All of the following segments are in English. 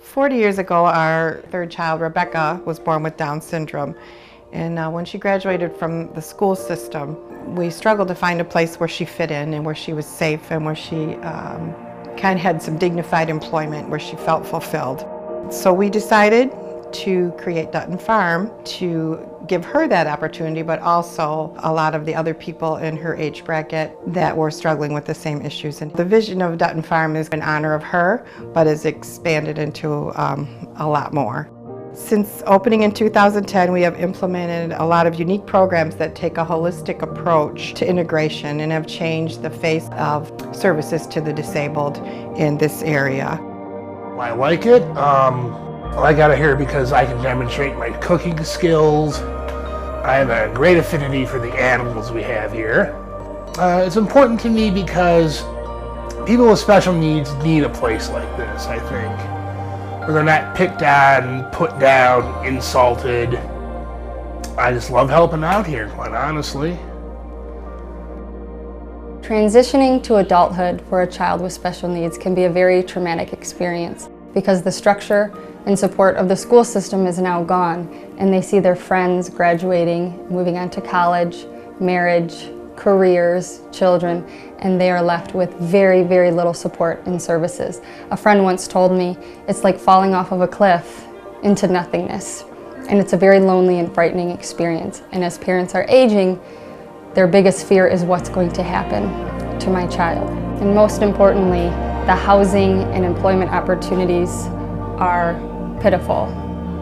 40 years ago, our third child, Rebecca, was born with Down syndrome. And when she graduated from the school system, we struggled to find a place where she fit in and where she was safe and where she kind of had some dignified employment, where she felt fulfilled. So we decided to create Dutton Farm to give her that opportunity, but also a lot of the other people in her age bracket that were struggling with the same issues. And the vision of Dutton Farm is in honor of her, but is expanded into a lot more. Since opening in 2010, we have implemented a lot of unique programs that take a holistic approach to integration and have changed the face of services to the disabled in this area. I like it. I got it here because I can demonstrate my cooking skills. I have a great affinity for the animals we have here. It's important to me because people with special needs need a place like this, I think, where they're not picked on, put down, insulted. I just love helping out here, quite honestly. Transitioning to adulthood for a child with special needs can be a very traumatic experience because the structure and support of the school system is now gone, and they see their friends graduating, moving on to college, marriage, careers, children, and they are left with very, very little support and services. A friend once told me, it's like falling off of a cliff into nothingness, and it's a very lonely and frightening experience. And as parents are aging, their biggest fear is what's going to happen to my child. And most importantly, the housing and employment opportunities are pitiful.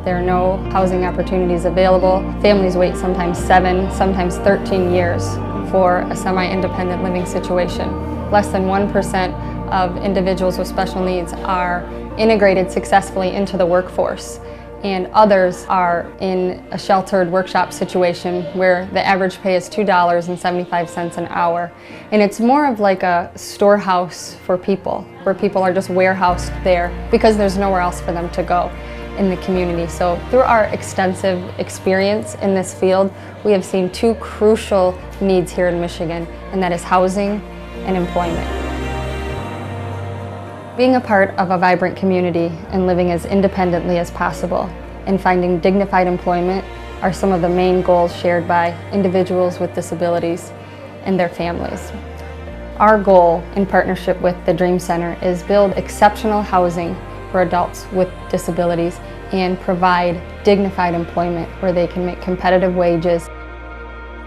There are no housing opportunities available. Families wait sometimes 7, sometimes 13 years for a semi-independent living situation. Less than 1% of individuals with special needs are integrated successfully into the workforce, and others are in a sheltered workshop situation where the average pay is $2.75 an hour. And it's more of like a storehouse for people, where people are just warehoused there because there's nowhere else for them to go in the community. So through our extensive experience in this field, we have seen 2 crucial needs here in Michigan, and that is housing and employment. Being a part of a vibrant community and living as independently as possible and finding dignified employment are some of the main goals shared by individuals with disabilities and their families. Our goal in partnership with the Dream Center is build exceptional housing for adults with disabilities and provide dignified employment where they can make competitive wages.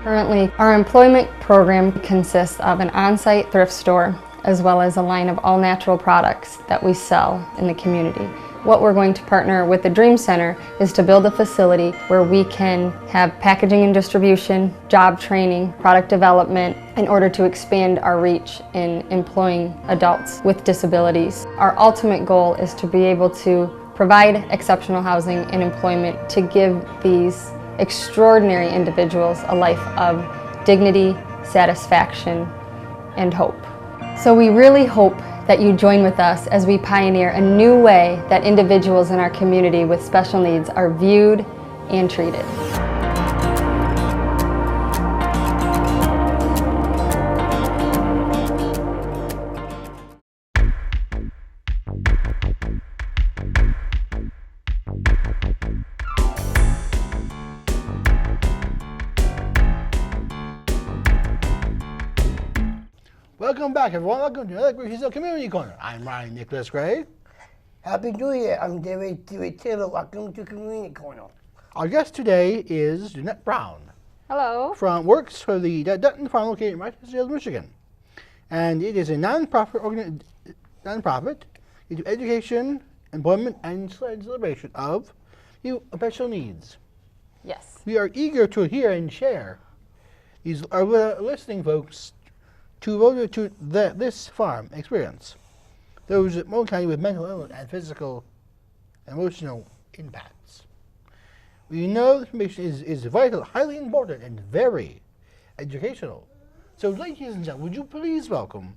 Currently, our employment program consists of an on-site thrift store as well as a line of all-natural products that we sell in the community. What we're going to partner with the Dream Center is to build a facility where we can have packaging and distribution, job training, product development in order to expand our reach in employing adults with disabilities. Our ultimate goal is to be able to provide exceptional housing and employment to give these extraordinary individuals a life of dignity, satisfaction, and hope. So we really hope that you join with us as we pioneer a new way that individuals in our community with special needs are viewed and treated. Welcome back, everyone. Welcome to another Gracie's Community Corner. I'm Ryan Nicholas Gray. Happy New Year. I'm David Taylor. Welcome to Community Corner. Our guest today is Jeanette Brown. Hello. Works for the Dutton Farm located in Rochester, Michigan. And it is a non-profit into education, employment, and celebration of you special needs. Yes. We are eager to hear and share our listening folks to this farm experience. Those most kind with mental illness and physical, emotional impacts. We know this information is vital, highly important, and very educational. So, ladies and gentlemen, would you please welcome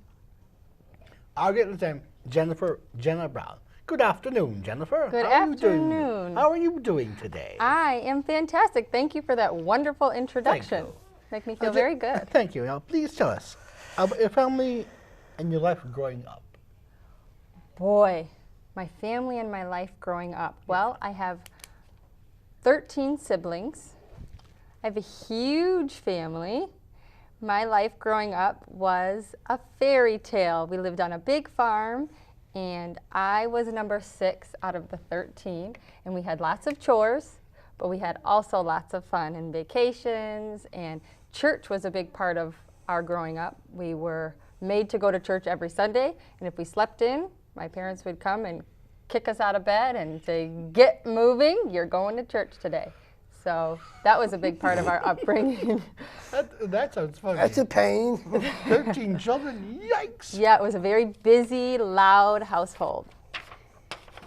our guest this time, Jenna Brown. Good afternoon, Jennifer. Good afternoon. How are you doing today? I am fantastic. Thank you for that wonderful introduction. Make me feel very good. Thank you. Now, please tell us about your family and your life growing up. Boy, My family and my life growing up. Well, I have 13 siblings. I have a huge family. My life growing up was a fairy tale. We lived on a big farm, and I was number 6 out of the 13, and we had lots of chores, but we had also lots of fun and vacations, and church was a big part of our growing up. We were made to go to church every Sunday, and if we slept in, my parents would come and kick us out of bed and say, "Get moving, you're going to church today." So that was a big part of our upbringing. That sounds funny. That's a pain. 13 children, yikes! Yeah, it was a very busy, loud household.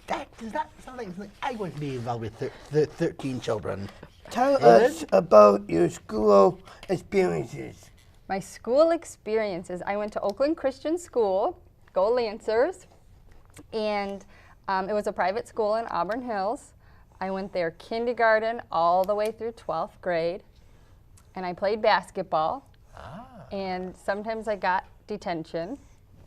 That does not sound like something I want to be involved with 13 children. Tell us about your school experiences. My school experiences, I went to Oakland Christian School, go Lancers, and it was a private school in Auburn Hills. I went there kindergarten all the way through 12th grade, and I played basketball, and sometimes I got detention,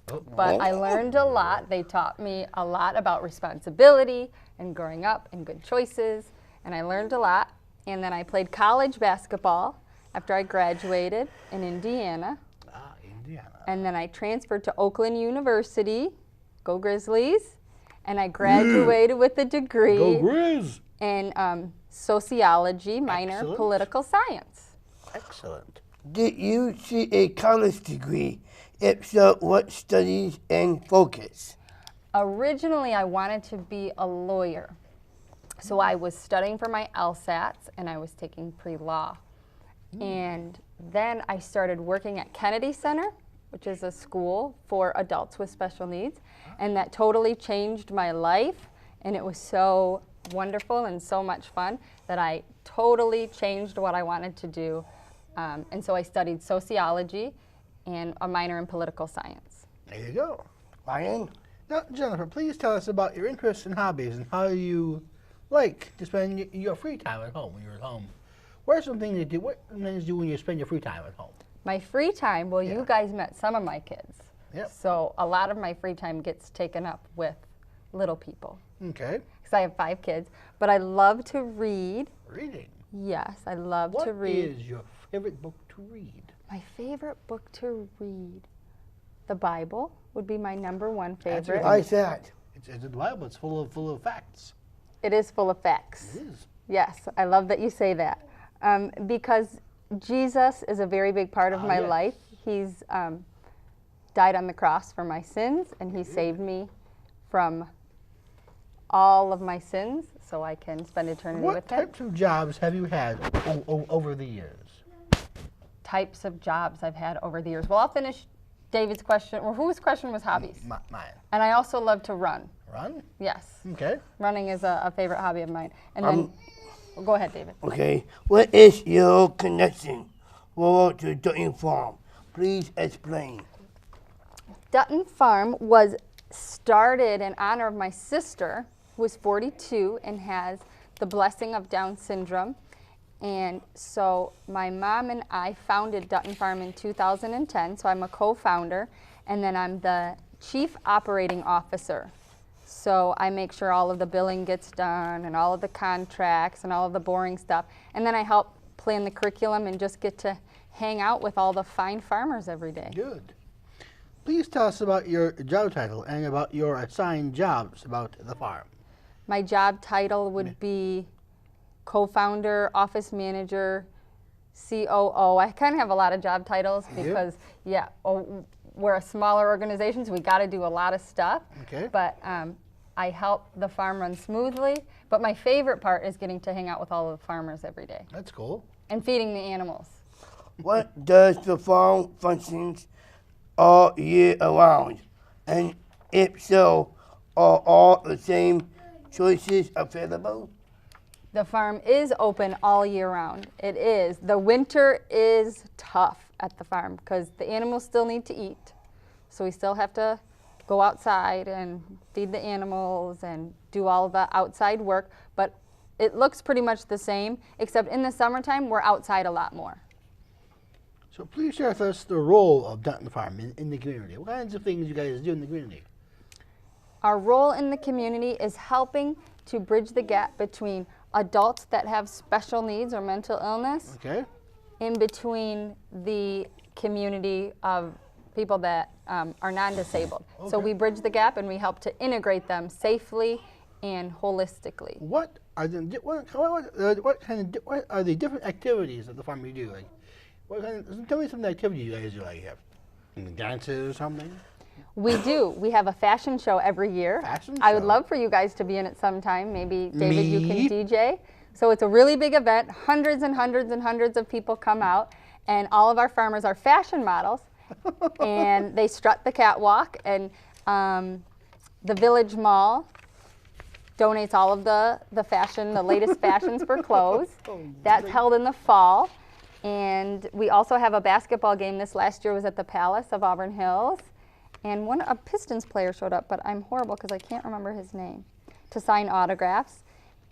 but I learned a lot. They taught me a lot about responsibility and growing up and good choices, and I learned a lot. And then I played college basketball after I graduated in Indiana. Indiana. And then I transferred to Oakland University, go Grizzlies, and I graduated with a degree Go Grizz! in sociology, minor Excellent. political science. Excellent. Did you see a college degree? If so, what studies and focus? Originally, I wanted to be a lawyer. So I was studying for my LSATs, and I was taking pre-law. And then I started working at Kennedy Center, which is a school for adults with special needs, and that totally changed my life, and it was so wonderful and so much fun that I totally changed what I wanted to do. And so I studied sociology and a minor in political science. There you go. Ryan? Now, Jennifer, please tell us about your interests and hobbies and how you like to spend your free time at home when you're at home. What are some things you do? What things do you when you spend your free time at home? My free time, well, you guys met some of my kids. Yep. So a lot of my free time gets taken up with little people. Okay. Because I have 5 kids. But I love to read. Reading. Yes, I love What to read. is your favorite book to read? My favorite book to read, the Bible would be my #1 That's favorite. Why is that? It's in the Bible. It's full of facts. It is full of facts. It is. Yes, I love that you say that. Because Jesus is a very big part of my yes. life. He's died on the cross for my sins, and he saved me from all of my sins so I can spend eternity What with him. types of jobs have you had over the years? Types of jobs I've had over the years. Well, I'll finish David's question, or whose question was hobbies. Mine. And I also love to run. Run? Yes. Okay. Running is a favorite hobby of mine. And then, well, go ahead, David. Okay. What is your connection to Dutton Farm? Please explain. Dutton Farm was started in honor of my sister, who is 42 and has the blessing of Down syndrome. And so my mom and I founded Dutton Farm in 2010, so I'm a co-founder, and then I'm the chief operating officer. So I make sure all of the billing gets done and all of the contracts and all of the boring stuff. And then I help plan the curriculum and just get to hang out with all the fine farmers every day. Good. Please tell us about your job title and about your assigned jobs about the farm. My job title would be co-founder, office manager, COO. I kind of have a lot of job titles because, we're a smaller organization, so we got to do a lot of stuff. Okay. But I help the farm run smoothly. But my favorite part is getting to hang out with all of the farmers every day That's cool. and feeding the animals. What does the farm functions all year around? And if so, are all the same choices available? The farm is open all year round. It is. The winter is tough at the farm because the animals still need to eat. So we still have to go outside and feed the animals and do all the outside work. But it looks pretty much the same, except in the summertime, we're outside a lot more. So please share with us the role of Dutton Farm in the community. What kinds of things you guys do in the community? Our role in the community is helping to bridge the gap between adults that have special needs or mental illness Okay. in between the community of people that are non-disabled. So Okay. we bridge the gap and we help to integrate them safely and holistically. What are the what are the different activities at the farm you do? Like, tell me some of the activities you guys do. Like, you have dances or something. We do. We have a fashion show every year. Fashion I would show. love for you guys to be in it sometime. Maybe, David, you Me? can DJ. So it's a really big event. Hundreds and hundreds and hundreds of people come out, and all of our farmers are fashion models, and they strut the catwalk, and the Village Mall donates all of the fashion, the latest fashions for clothes. That's held in the fall. And we also have a basketball game. This last year was at the Palace of Auburn Hills. And a Pistons player showed up, but I'm horrible because I can't remember his name, to sign autographs.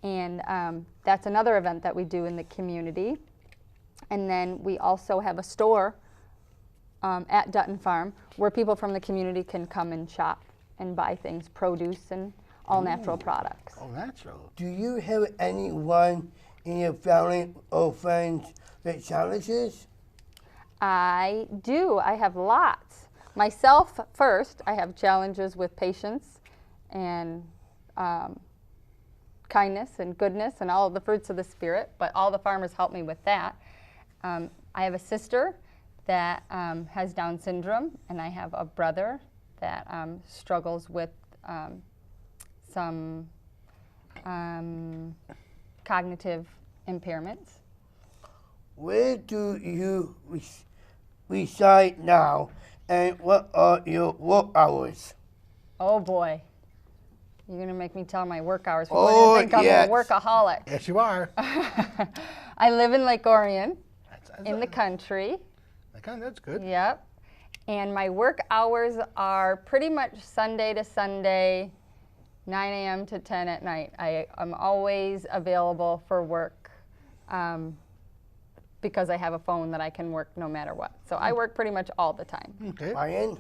And that's another event that we do in the community. And then we also have a store at Dutton Farm where people from the community can come and shop and buy things, produce and all natural products. Oh, natural. Do you have anyone in your family or friends with challenges? I do. I have lots. Myself first, I have challenges with patience and kindness and goodness and all of the fruits of the Spirit, but all the farmers help me with that. I have a sister that has Down syndrome, and I have a brother that struggles with some cognitive impairments. Where do you reside now, and what are your work hours? Oh boy, you're gonna make me tell my work hours. People are Oh, gonna think I'm yes. a workaholic. Yes, you are. I live in Lake Orion, That's in the country. That's good. Yep. And my work hours are pretty much Sunday to Sunday, 9 a.m. to 10 at night. I'm always available for work because I have a phone that I can work no matter what. So I work pretty much all the time. Okay. Ryan?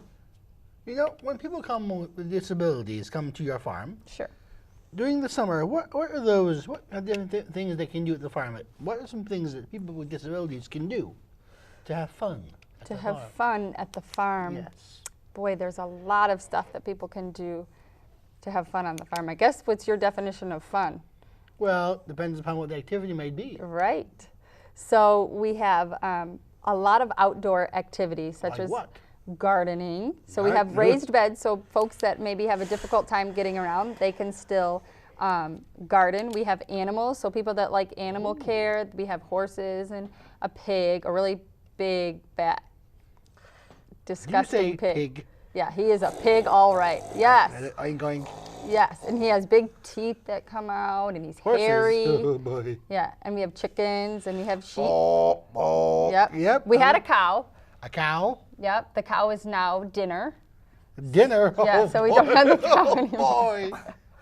You know, when people come with disabilities come to your farm, Sure. during the summer, what are those, what are different things they can do at the farm? What are some things that people with disabilities can do to have fun at To the have farm? fun at the farm. Yes. Boy, there's a lot of stuff that people can do to have fun on the farm. I guess what's your definition of fun? Well, depends upon what the activity may be. Right. So we have a lot of outdoor activities such Like as what? gardening. So we have raised beds, so folks that maybe have a difficult time getting around, they can still garden. We have animals, so people that like animal care. We have horses and a pig, a really big, fat, disgusting you say pig? Yeah, he is a pig, all right. Yes, Are you going yes, and he has big teeth that come out, and he's horses? hairy. Oh, boy. Yeah, and we have chickens, and we have sheep. Oh. Yep. Yep. We had a cow. A cow? Yep. The cow is now dinner. Dinner? Yeah, Oh, so we don't have the cow oh, anymore. boy.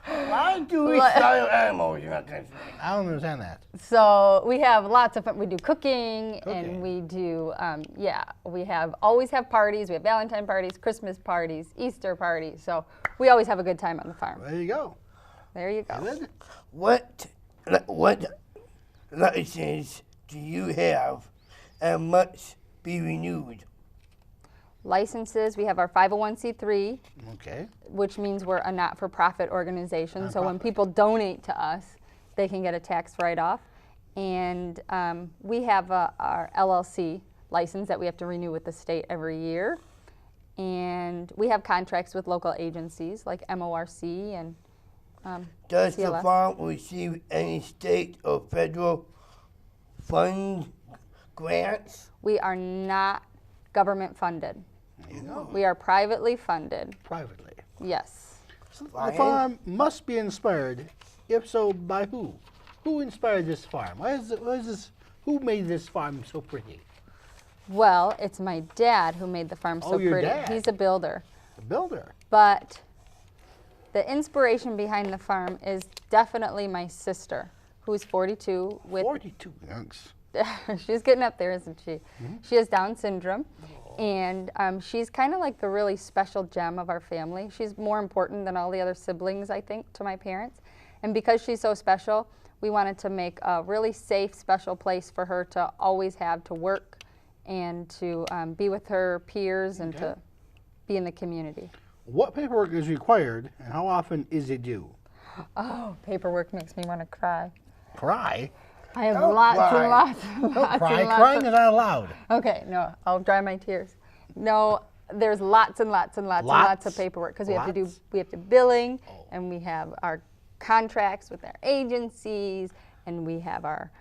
Why do we What? style animals in that country? I don't understand that. So we have lots of fun. We do cooking, Cooking. and we do, we always have parties. We have Valentine parties, Christmas parties, Easter parties. So we always have a good time on the farm. There you go. There you go. Good. What license do you have and must be renewed? Licenses, we have our 501c3, Okay. which means we're a not-for-profit organization. So when people donate to us, they can get a tax write-off. And we have our LLC license that we have to renew with the state every year. And we have contracts with local agencies like MORC and Does the CLF. farm receive any state or federal fund grants? We are not government funded. There you go. We are privately funded. Privately. Yes. So the Ryan? farm must be inspired. If so, by who? Who inspired this farm? Who made this farm so pretty? Well, it's my dad who made the farm so Oh, your pretty. dad. He's a builder. The builder. But the inspiration behind the farm is definitely my sister, who's 42 with 42. Thanks. she's getting up there, isn't she? She has Down syndrome, And she's kind of like the really special gem of our family. She's more important than all the other siblings, I think, to my parents. And because she's so special, we wanted to make a really safe, special place for her to always have to work and to be with her peers and to be in the community. What paperwork is required, and how often is it due? Oh, paperwork makes me want to cry. Cry? I have Don't lots cry. and lots and Don't lots cry. and lots Crying of- is not allowed. Okay, no, I'll dry my tears. No, there's lots and lots and lots and lots of Lots? paperwork because we have to do Lots? billing, and we have our contracts with our agencies, and we have our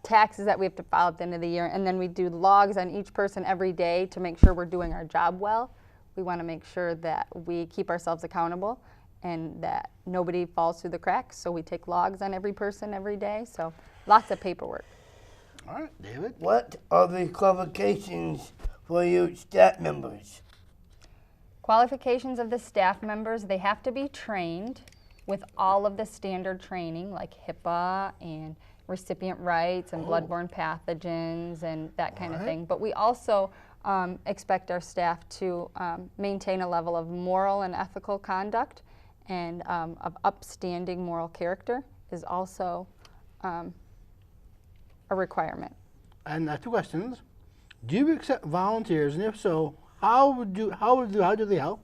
taxes that we have to file at the end of the year, and then we do logs on each person every day to make sure we're doing our job well. We want to make sure that we keep ourselves accountable and that nobody falls through the cracks, so we take logs on every person every day, so lots of paperwork. All right, David. What are the qualifications for your staff members? Qualifications of the staff members, they have to be trained with all of the standard training like HIPAA and recipient rights and bloodborne pathogens and that kind of thing. But we also expect our staff to maintain a level of moral and ethical conduct and of upstanding moral character is also a requirement. And 2 questions. Do you accept volunteers, and if so, how do they help?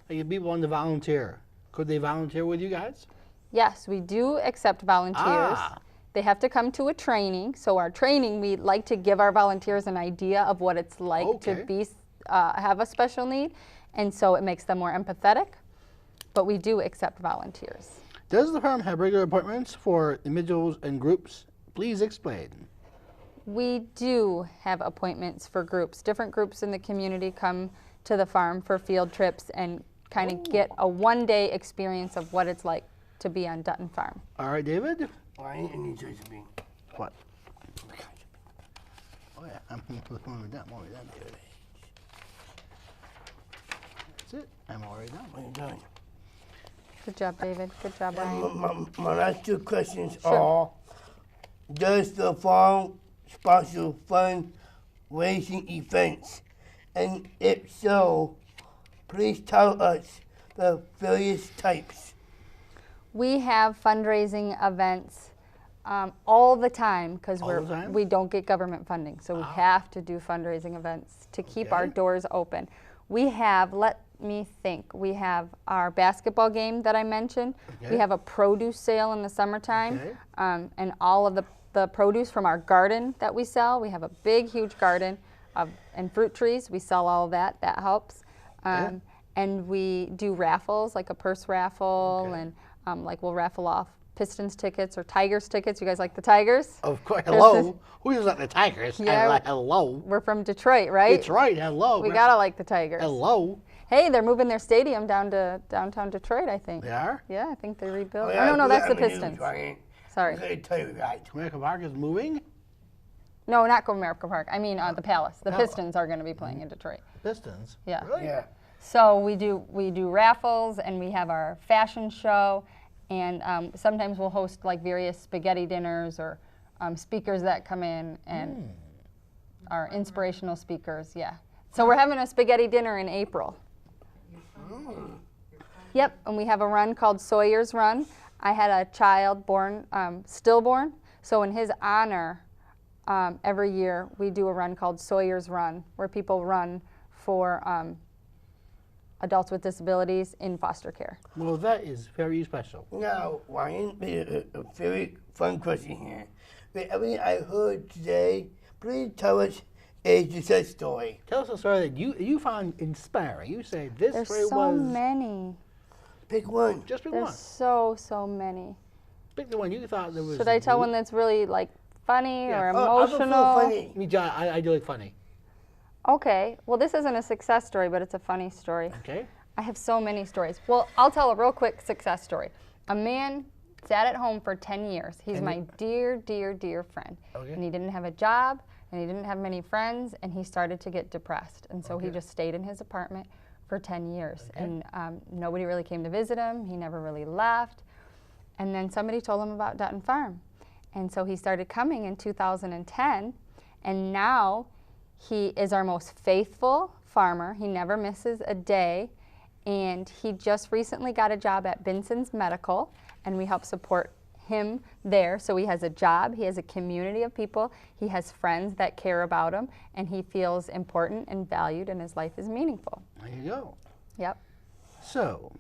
Like if people want to volunteer, could they volunteer with you guys? Yes, we do accept volunteers. They have to come to a training. So our training, we like to give our volunteers an idea of what it's like to be have a special need, and so it makes them more empathetic. But we do accept volunteers. Does the farm have regular appointments for individuals and groups? Please explain. We do have appointments for groups. Different groups in the community come to the farm for field trips and kind of get a one-day experience of what it's like to be on Dutton Farm. All right, David. Ryan, I need you to be. What? Oh yeah, I'm going with that. David. That's it. I'm already done. Well done. Good job, David. Good job, Ryan. My last 2 questions are, does the farm sponsor fundraising events? And if so, please tell us the various types. We have fundraising events all the time because All the time? we don't get government funding, so we have to do fundraising events to keep our Okay. doors open. We have, let me think, we have our basketball game that I mentioned. Okay. We have a produce sale in the summertime, Okay. and all of the produce from our garden that we sell. We have a big, huge garden and fruit trees. We sell all of that. That helps. Okay. And we do raffles, like a purse raffle, Okay. and like we'll raffle off Pistons tickets or Tigers tickets. You guys like the Tigers? Of course. This Hello. is- Who doesn't like the Tigers? Yeah. Hello. We're from Detroit, right? It's right. Hello. We gotta like the Tigers. Hello. Hey, they're moving their stadium down to downtown Detroit, I think. They are? Yeah, I think they rebuilt. yeah, Oh, no, we that's the have news, Pistons. Ryan. Sorry. I'm going to tell you that. America Park is moving? No, not Comerica Park. I mean the Palace. The Oh. Pistons are going to be playing in Detroit. Pistons? Yeah. Really? Yeah. So we do raffles, and we have our fashion show, and sometimes we'll host like various spaghetti dinners or speakers that come in and are inspirational speakers. Yeah. So we're having a spaghetti dinner in April. Yep, and we have a run called Sawyer's Run. I had a child born, stillborn, so in his honor, every year we do a run called Sawyer's Run, where people run for adults with disabilities in foster care. Well, that is very special. Now, Ryan, a very fun question here. With everything I heard today, please tell us a success story. Tell us a story that you found inspiring. You say this There's story so was... many. Pick one. Just pick There's one. so many. Pick the one you thought there was... Should I tell one that's really like funny or I'm a fool emotional? funny. Me, John, I do like funny. Okay, well this isn't a success story, but it's a funny story. Okay? I have so many stories. Well, I'll tell a real quick success story. A man sat at home for 10 years. He's my dear, dear, dear friend. Okay. And he didn't have a job, and he didn't have many friends, and he started to get depressed. And so he just stayed in his apartment for 10 years. And nobody really came to visit him. He never really left. And then somebody told him about Dutton Farm. And so he started coming in 2010, and now He is our most faithful farmer. He never misses a day. And he just recently got a job at Benson's Medical, and we help support him there. So he has a job, he has a community of people, he has friends that care about him, and he feels important and valued, and his life is meaningful. There you go. Yep. So,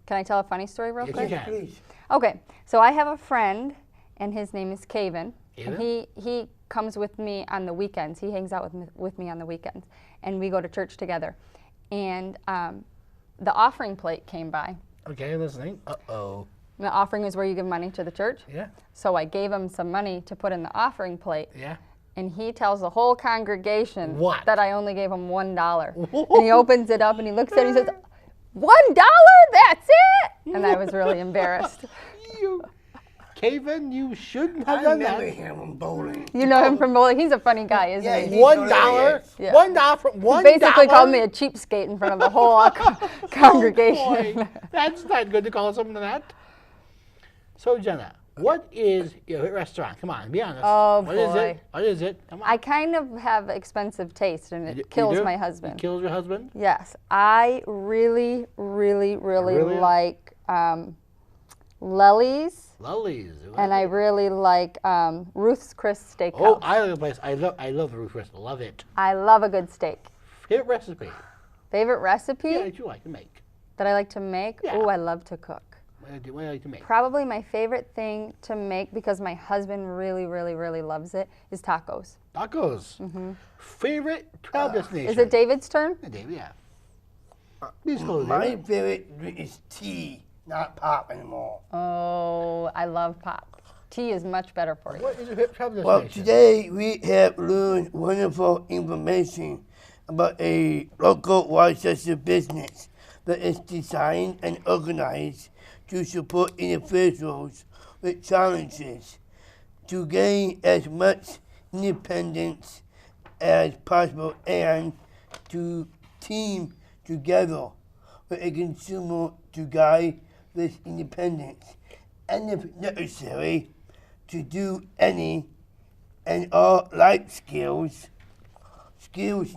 Can I tell a funny story real yes, quick? you can. Please. Okay, so I have a friend, and his name is Caven. And Caven? he comes with me on the weekends. He hangs out with me on the weekends, and we go to church together. And the offering plate came by. Okay, listening. Uh-oh. And the offering is where you give money to the church. Yeah. So I gave him some money to put in the offering plate. Yeah. And he tells the whole congregation What? that I only gave him $1. And he opens it up and he looks at it and he says, $1? That's it? And I was really embarrassed. Kevin, you shouldn't have I done remember that. him from bowling. You know him from bowling. He's a funny guy, isn't Yeah, he? he- $1? Yeah. $1 from $1? He basically called me a cheapskate in front of the whole congregation. Boy, that's not good to call someone that. So, Jenna, what is your favorite restaurant? Come on, be honest. Oh, What is boy. it? What is it? Come on. I kind of have expensive taste, and You it kills do? my It husband. kills your husband? Yes, I really Really? like Lely's, Lollies. and I really like Ruth's Chris Steakhouse. Oh, I love the place. I love the Ruth Chris. Love it. I love a good steak. Favorite recipe? Favorite recipe Yeah, that you like to make. that I like to make? Yeah. Oh, I love to cook. What do you like to make? Probably my favorite thing to make, because my husband really loves it, is tacos. Tacos. Favorite travel destination? Is it David's turn? Yeah, David, yeah. Please go, My David. favorite drink is tea, not pop anymore. Oh, I love pop. Tea is much better for you. What is your favorite travel Well, destination? today we have learned wonderful information about a local Rochester business that is designed and organized to support individuals with challenges to gain as much independence as possible and to team together with a consumer to guide this independence and, if necessary, to do any and all life skills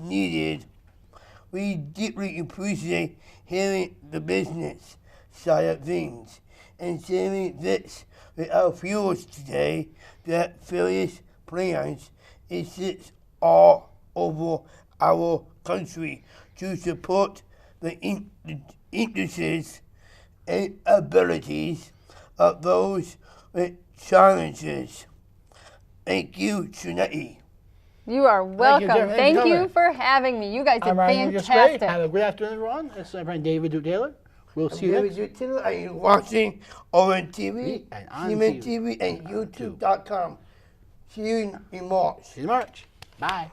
needed. We deeply appreciate hearing the business side of things and sharing this with our viewers today that various plans exist all over our country to support the interests and abilities of those with challenges. Thank you, Trinity. You are welcome. Jeff. Thank Thank you you for having me. You guys did I'm Ryan Just fantastic. Have a good afternoon, everyone. This is my friend David Duke Taylor. We'll see you next. Are you watching Orion TV, And on Siemens TV. TV, and YouTube.com? See you in March. See you in March. Bye.